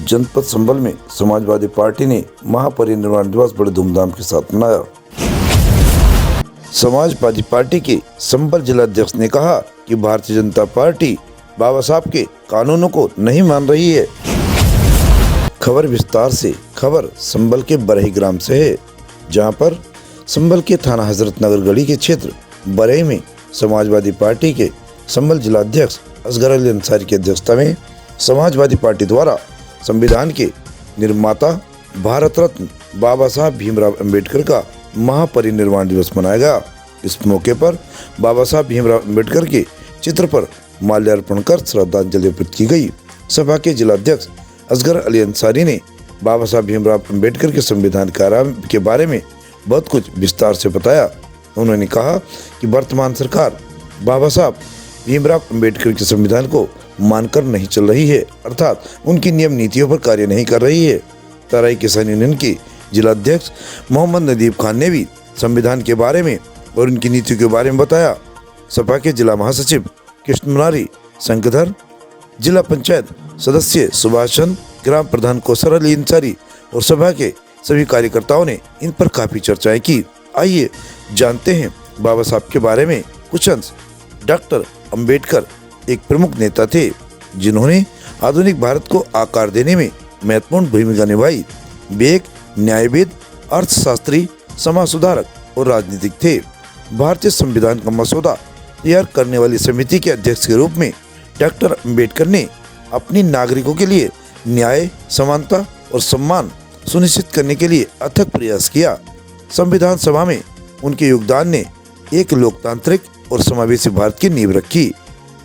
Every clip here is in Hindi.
जनपद संभल में समाजवादी पार्टी ने महापरिनिर्वाण दिवस बड़े धूमधाम के साथ मनाया। समाजवादी पार्टी के संभल जिला अध्यक्ष ने कहा कि भारतीय जनता पार्टी बाबा साहब के कानूनों को नहीं मान रही है। खबर विस्तार से। खबर संभल के बरही ग्राम से है, जहां पर संभल के थाना हजरत नगर गली के क्षेत्र बरही में समाजवादी पार्टी के संभल जिला अध्यक्ष असगर अली अंसारी की अध्यक्षता में समाजवादी पार्टी द्वारा संविधान के निर्माता भारत रत्न बाबा साहब भीमराव अंबेडकर का महापरिनिर्वाण दिवस मनाया गया। इस मौके पर बाबा साहब भीमराव अंबेडकर के चित्र पर माल्यार्पण कर श्रद्धांजलि अर्पित की गई। सभा के जिला अध्यक्ष असगर अली अंसारी ने बाबा साहब भीमराव अंबेडकर के संविधान के बारे में बहुत कुछ विस्तार से बताया। उन्होंने कहा कि वर्तमान सरकार बाबा साहब भीमराव अंबेडकर के संविधान को मानकर नहीं चल रही है, अर्थात उनकी नियम नीतियों पर कार्य नहीं कर रही है। तराई किसान यूनियन के जिला अध्यक्ष मोहम्मद नदीब खान ने भी संविधान के बारे में और उनकी नीतियों के बारे में बताया। सपा के जिला महासचिव कृष्ण मुरारी शंकरधर, जिला पंचायत सदस्य सुभाष चंद, ग्राम प्रधान कौसर अली अंसारी और सभा के सभी कार्यकर्ताओं ने इन पर काफी चर्चाएं की। आइए जानते हैं बाबा साहब के बारे में कुछ अंश। डॉक्टर अंबेडकर एक प्रमुख नेता थे, जिन्होंने आधुनिक भारत को आकार देने में महत्वपूर्ण भूमिका निभाई। वे एक न्यायविद, अर्थशास्त्री, समाज सुधारक और राजनीतिक थे। भारतीय संविधान का मसौदा तैयार करने वाली समिति के अध्यक्ष के रूप में डॉक्टर अंबेडकर ने अपनी नागरिकों के लिए न्याय, समानता और सम्मान सुनिश्चित करने के लिए अथक प्रयास किया। संविधान सभा में उनके योगदान ने एक लोकतांत्रिक और समावेशी भारत की नींव रखी।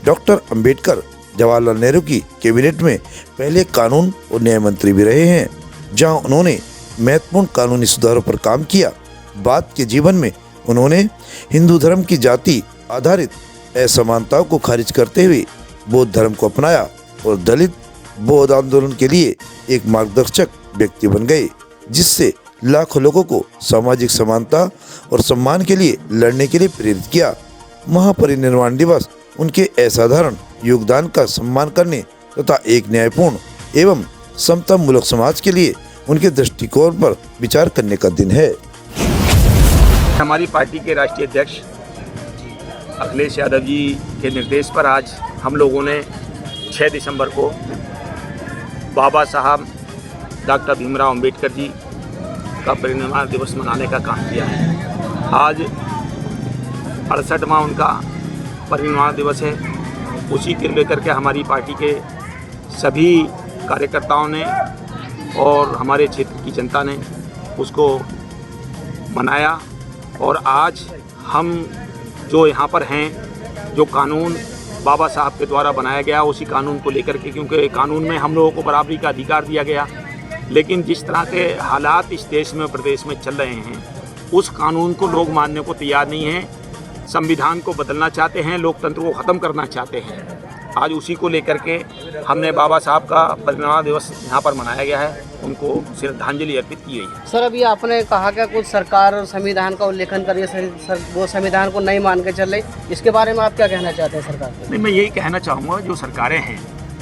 डॉक्टर अंबेडकर जवाहरलाल नेहरू की कैबिनेट में पहले कानून और न्याय मंत्री भी रहे हैं, जहां उन्होंने महत्वपूर्ण कानूनी सुधारों पर काम किया। बाद के जीवन में उन्होंने हिंदू धर्म की जाति आधारित असमानताओं को खारिज करते हुए बौद्ध धर्म को अपनाया और दलित बौद्ध आंदोलन के लिए एक मार्गदर्शक व्यक्ति बन गए, जिससे लाखों लोगों को सामाजिक समानता और सम्मान के लिए लड़ने के लिए प्रेरित किया। महापरिनिर्वाण दिवस उनके असाधारण योगदान का सम्मान करने तथा एक न्यायपूर्ण एवं समता मूलक समाज के लिए उनके दृष्टिकोण पर विचार करने का दिन है। हमारी पार्टी के राष्ट्रीय अध्यक्ष अखिलेश यादव जी के निर्देश पर आज हम लोगों ने 6 दिसंबर को बाबा साहब डॉक्टर भीमराव अंबेडकर जी का परिनिर्वाण दिवस मनाने का काम किया है। आज 68वां उनका परिनिर्वाण दिवस है। उसी को लेकर के हमारी पार्टी के सभी कार्यकर्ताओं ने और हमारे क्षेत्र की जनता ने उसको मनाया। और आज हम जो यहाँ पर हैं, जो कानून बाबा साहब के द्वारा बनाया गया उसी कानून को लेकर के, क्योंकि कानून में हम लोगों को बराबरी का अधिकार दिया गया, लेकिन जिस तरह के हालात इस देश में प्रदेश में चल रहे हैं उस कानून को लोग मानने को तैयार नहीं हैं। संविधान को बदलना चाहते हैं, लोकतंत्र को ख़त्म करना चाहते हैं। आज उसी को लेकर के हमने बाबा साहब का परिनिर्वाण दिवस यहाँ पर मनाया गया है, उनको श्रद्धांजलि अर्पित की गई है। सर, अभी आपने कहा कि कुछ सरकार संविधान का उल्लेखन कर रही है, वो संविधान को नहीं मान के चल रही, इसके बारे में आप क्या कहना चाहते हैं सरकार को? नहीं, मैं यही कहना चाहूँगा, जो सरकारें हैं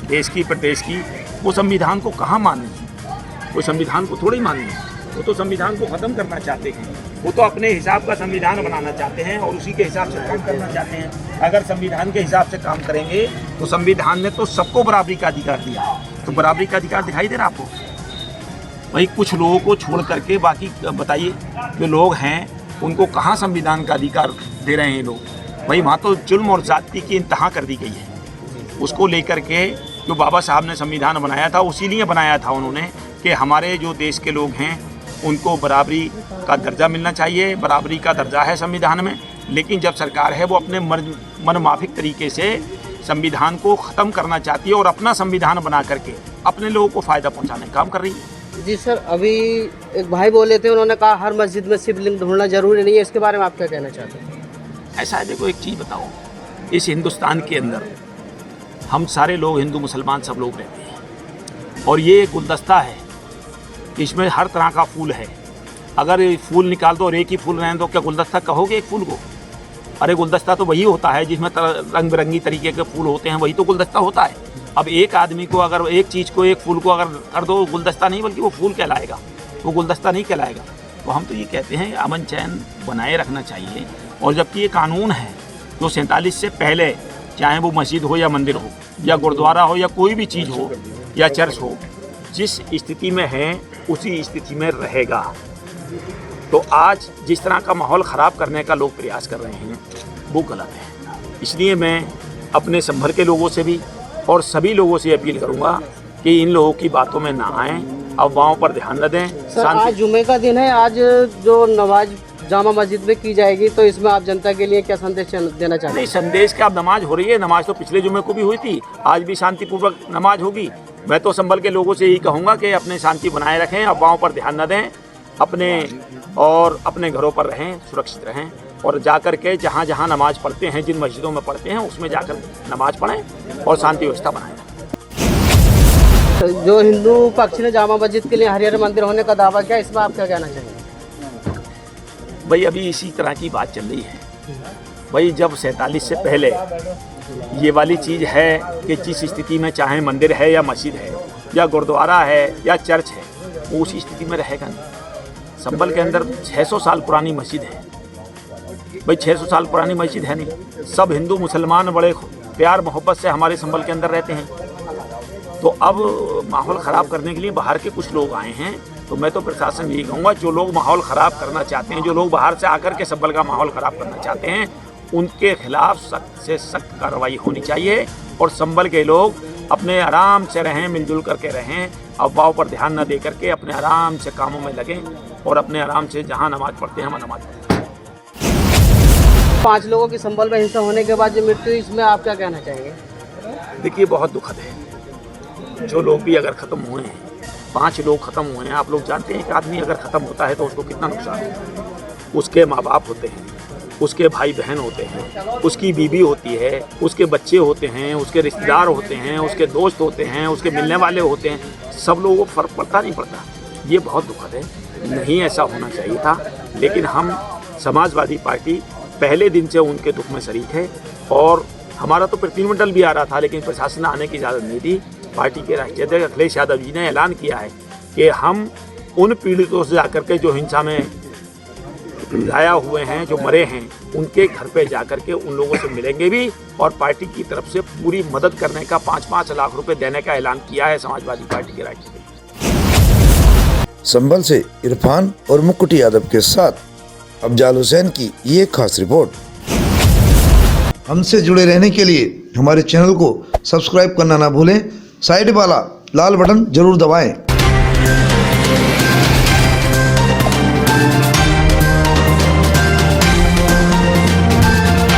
देश की प्रदेश की, वो संविधान को कहाँ मान रही है? वो संविधान को थोड़ी मान रही है, वो तो संविधान को ख़त्म करना चाहते हैं। वो तो अपने हिसाब का संविधान बनाना चाहते हैं और उसी के हिसाब से काम करना चाहते हैं। अगर संविधान के हिसाब से काम करेंगे तो संविधान ने तो सबको बराबरी का अधिकार दिया, तो बराबरी का अधिकार दिखाई दे रहा आपको? वही कुछ लोगों को छोड़ करके बाकी बताइए जो लोग हैं उनको कहाँ संविधान का अधिकार दे रहे हैं लोग? वही वहाँ तो जुल्म और ज़्यादती की इंतहा कर दी गई है। उसको लेकर के जो बाबा साहब ने संविधान बनाया था उसी लिए बनाया था उन्होंने कि हमारे जो देश के लोग हैं उनको बराबरी का दर्जा मिलना चाहिए। बराबरी का दर्जा है संविधान में, लेकिन जब सरकार है वो अपने मनमाफिक तरीके से संविधान को ख़त्म करना चाहती है और अपना संविधान बना करके अपने लोगों को फ़ायदा पहुंचाने का काम कर रही है। जी सर, अभी एक भाई बोले थे, उन्होंने कहा हर मस्जिद में शिवलिंग ढूंढना जरूरी नहीं है, इसके बारे में आप क्या कहना चाहते हैं? ऐसा है, देखो एक चीज़ बताओ, इस हिंदुस्तान के अंदर हम सारे लोग हिंदू मुसलमान सब लोग रहते हैं और ये एक गुलदस्ता है, इसमें हर तरह का फूल है। अगर फूल निकाल दो और एक ही फूल रहने दो, क्या गुलदस्ता कहोगे एक फूल को? अरे गुलदस्ता तो वही होता है जिसमें रंग बिरंगी तरीके के फूल होते हैं, वही तो गुलदस्ता होता है। अब एक आदमी को अगर एक चीज़ को, एक फूल को अगर कर दो, गुलदस्ता नहीं बल्कि वो फूल कहलाएगा, वो गुलदस्ता नहीं कहलाएगा। तो हम तो ये कहते हैं अमन चैन बनाए रखना चाहिए। और जबकि ये कानून है जो 47 से पहले, चाहे वो मस्जिद हो या मंदिर हो या गुरुद्वारा हो या कोई भी चीज़ हो या चर्च हो, जिस स्थिति में है उसी स्थिति में रहेगा। तो आज जिस तरह का माहौल ख़राब करने का लोग प्रयास कर रहे हैं वो गलत है। इसलिए मैं अपने संभल के लोगों से भी और सभी लोगों से अपील करूंगा कि इन लोगों की बातों में ना आएँ, अफवाहों पर ध्यान न दें। सर, आज जुमे का दिन है, आज जो नमाज जामा मस्जिद में की जाएगी, तो इसमें आप जनता के लिए क्या संदेश देना चाहते हैं? नहीं, संदेश क्या, अब नमाज हो रही है। नमाज तो पिछले जुमे को भी हुई थी, आज भी शांतिपूर्वक नमाज होगी। मैं तो संभल के लोगों से यही कहूँगा कि अपने शांति बनाए रखें, अफवाहों पर ध्यान न दें, अपने घरों पर रहें, सुरक्षित रहें और जाकर के जहाँ जहाँ नमाज पढ़ते हैं, जिन मस्जिदों में पढ़ते हैं उसमें जाकर नमाज पढ़ें और शांति व्यवस्था बनाएं। जो हिंदू पक्ष ने जामा मस्जिद के लिए हरिहर मंदिर होने का दावा किया, इसमें आप क्या कहना चाहेंगे? भाई अभी इसी तरह की बात चल रही है। भाई जब 47 से पहले ये वाली चीज़ है कि जिस स्थिति में चाहे मंदिर है या मस्जिद है या गुरुद्वारा है या चर्च है, वो उसी स्थिति में रहेगा नहीं। संभल के अंदर 600 साल पुरानी मस्जिद है। भाई 600 साल पुरानी मस्जिद है नहीं। सब हिंदू मुसलमान बड़े प्यार मोहब्बत से हमारे संभल के अंदर रहते हैं। तो अब माहौल ख़राब करने के लिए बाहर के कुछ लोग आए हैं। तो मैं तो प्रशासन यही कहूँगा, जो लोग माहौल ख़राब करना चाहते हैं, जो लोग बाहर से आकर के संभल का माहौल ख़राब करना चाहते हैं, उनके खिलाफ सख्त से सख्त कार्रवाई होनी चाहिए। और संभल के लोग अपने आराम से रहें, मिलजुल करके रहें, अफवाहों पर ध्यान न दे करके अपने आराम से कामों में लगें और अपने आराम से जहाँ नमाज पढ़ते हैं वहाँ नमाज पढ़ें। 5 लोगों की संभल में हिंसा होने के बाद जो मृत्यु, इसमें आप क्या कहना चाहेंगे? देखिए, बहुत दुखद है। जो लोग भी अगर ख़त्म हुए हैं, 5 लोग ख़त्म हुए हैं। आप लोग जानते हैं कि आदमी अगर ख़त्म होता है तो उसको कितना नुकसान होता है। उसके माँ बाप होते हैं, उसके भाई बहन होते हैं, उसकी बीवी होती है, उसके बच्चे होते हैं, उसके रिश्तेदार होते हैं, उसके दोस्त होते हैं, उसके मिलने वाले होते हैं। सब लोगों को फ़र्क पड़ता नहीं पड़ता। ये बहुत दुखद है, नहीं ऐसा होना चाहिए था। लेकिन हम समाजवादी पार्टी पहले दिन से उनके दुख में शरीक है। और हमारा तो प्रतिनिधिमंडल भी आ रहा था, लेकिन प्रशासन आने की इजाज़त नहीं दी। पार्टी के राष्ट्रीय अध्यक्ष अखिलेश यादव जी ने ऐलान किया है कि हम उन पीड़ितों से जाकर के, जो हिंसा में घायल हुए हैं, जो मरे हैं, उनके घर पे जाकर के उन लोगों से मिलेंगे भी। और पार्टी की तरफ से पूरी मदद करने का 5-5 लाख रुपए देने का ऐलान किया है समाजवादी पार्टी के राष्ट्रीय अध्यक्ष। संभल से इरफान और मुकुट यादव के साथ अफजाल हुसैन की ये खास रिपोर्ट। हमसे जुड़े रहने के लिए हमारे चैनल को सब्सक्राइब करना ना भूलें। साइड वाला लाल बटन जरूर दबाएं।